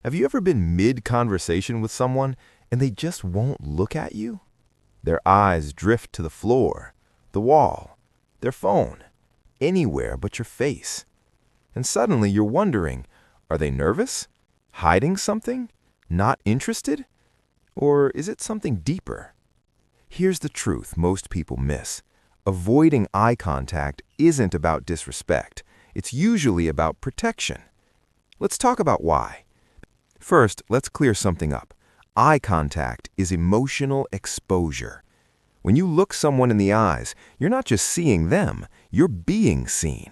Have you ever been mid-conversation with someone and they just won't look at you? Their eyes drift to the floor, the wall, their phone, anywhere but your face. And suddenly you're wondering, are they nervous? Hiding something? Not interested? Or is it something deeper? Here's the truth most people miss. Avoiding eye contact isn't about disrespect. It's usually about protection. Let's talk about why. First, let's clear something up. Eye contact is emotional exposure. When you look someone in the eyes, you're not just seeing them, you're being seen.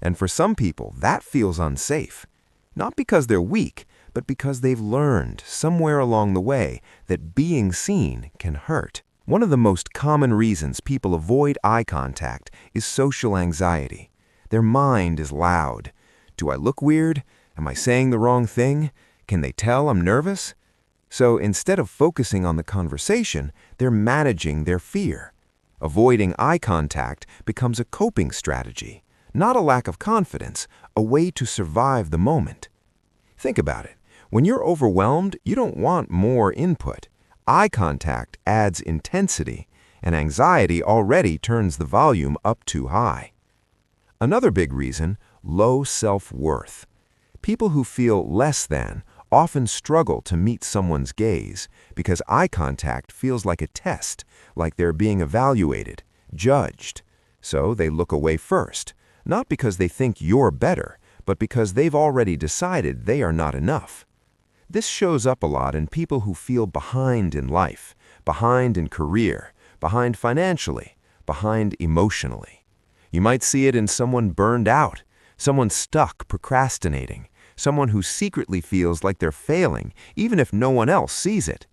And for some people, that feels unsafe. Not because they're weak, but because they've learned somewhere along the way that being seen can hurt. One of the most common reasons people avoid eye contact is social anxiety. Their mind is loud. Do I look weird? Am I saying the wrong thing? Can they tell I'm nervous? So instead of focusing on the conversation, they're managing their fear. Avoiding eye contact becomes a coping strategy, not a lack of confidence, a way to survive the moment. Think about it. When you're overwhelmed, you don't want more input. Eye contact adds intensity, and anxiety already turns the volume up too high. Another big reason, low self-worth. People who feel less than often struggle to meet someone's gaze because eye contact feels like a test, like they're being evaluated, judged. So they look away first, not because they think you're better, but because they've already decided they are not enough. This shows up a lot in people who feel behind in life, behind in career, behind financially, behind emotionally. You might see it in someone burned out, someone stuck procrastinating, someone who secretly feels like they're failing, even if no one else sees it.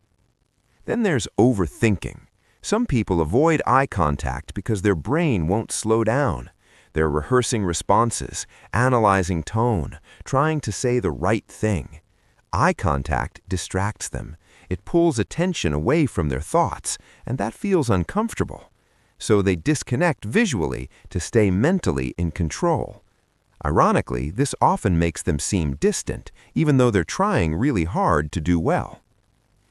Then there's overthinking. Some people avoid eye contact because their brain won't slow down. They're rehearsing responses, analyzing tone, trying to say the right thing. Eye contact distracts them. It pulls attention away from their thoughts, and that feels uncomfortable. So they disconnect visually to stay mentally in control. Ironically, this often makes them seem distant, even though they're trying really hard to do well.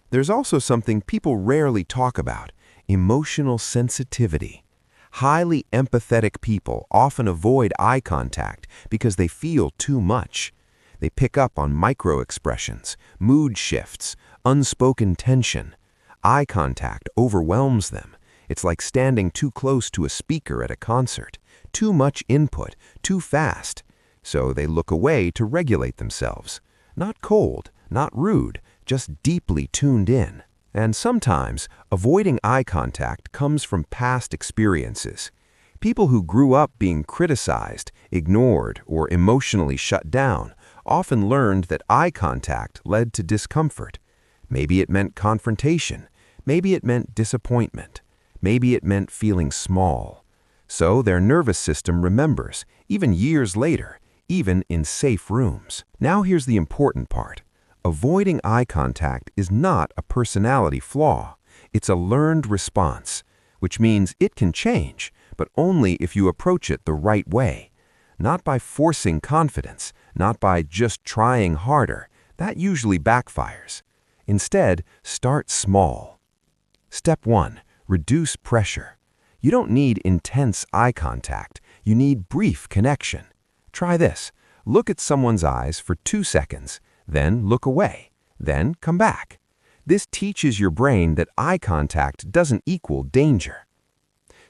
There's also something people rarely talk about, emotional sensitivity. Highly empathetic people often avoid eye contact because they feel too much. They pick up on micro-expressions, mood shifts, unspoken tension. Eye contact overwhelms them. It's like standing too close to a speaker at a concert. Too much input, too fast. So they look away to regulate themselves. Not cold, not rude, just deeply tuned in. And sometimes, avoiding eye contact comes from past experiences. People who grew up being criticized, ignored, or emotionally shut down often learned that eye contact led to discomfort. Maybe it meant confrontation. Maybe it meant disappointment. Maybe it meant feeling small. So their nervous system remembers, even years later, even in safe rooms. Now here's the important part. Avoiding eye contact is not a personality flaw. It's a learned response, which means it can change, but only if you approach it the right way. Not by forcing confidence, not by just trying harder. That usually backfires. Instead, start small. Step 1. Reduce pressure. You don't need intense eye contact. You need brief connection. Try this. Look at someone's eyes for 2 seconds, then look away, then come back. This teaches your brain that eye contact doesn't equal danger.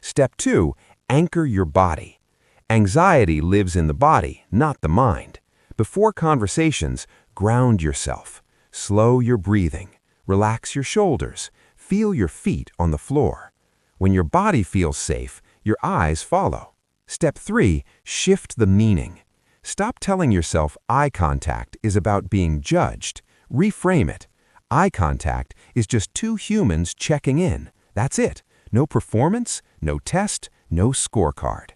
Step 2. Anchor your body. Anxiety lives in the body, not the mind. Before conversations, ground yourself. Slow your breathing. Relax your shoulders. Feel your feet on the floor. When your body feels safe, your eyes follow. Step 3. Shift the meaning. Stop telling yourself eye contact is about being judged. Reframe it. Eye contact is just two humans checking in. That's it. No performance, no test, no scorecard.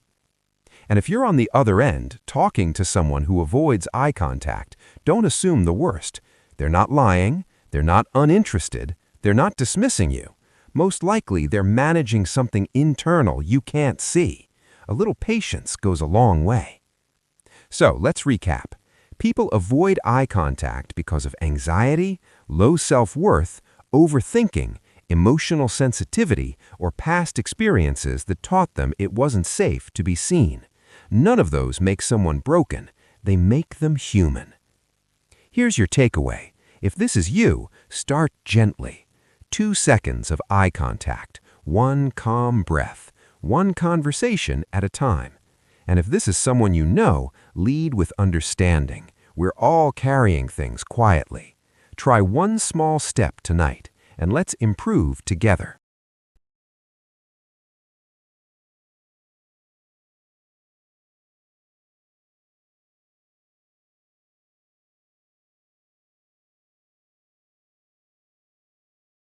And if you're on the other end, talking to someone who avoids eye contact, don't assume the worst. They're not lying. They're not uninterested. They're not dismissing you. Most likely, they're managing something internal you can't see. A little patience goes a long way. So let's recap. People avoid eye contact because of anxiety, low self-worth, overthinking, emotional sensitivity, or past experiences that taught them it wasn't safe to be seen. None of those make someone broken. They make them human. Here's your takeaway. If this is you, start gently. 2 seconds of eye contact, one calm breath, one conversation at a time. And if this is someone you know, lead with understanding. We're all carrying things quietly. Try one small step tonight, and let's improve together.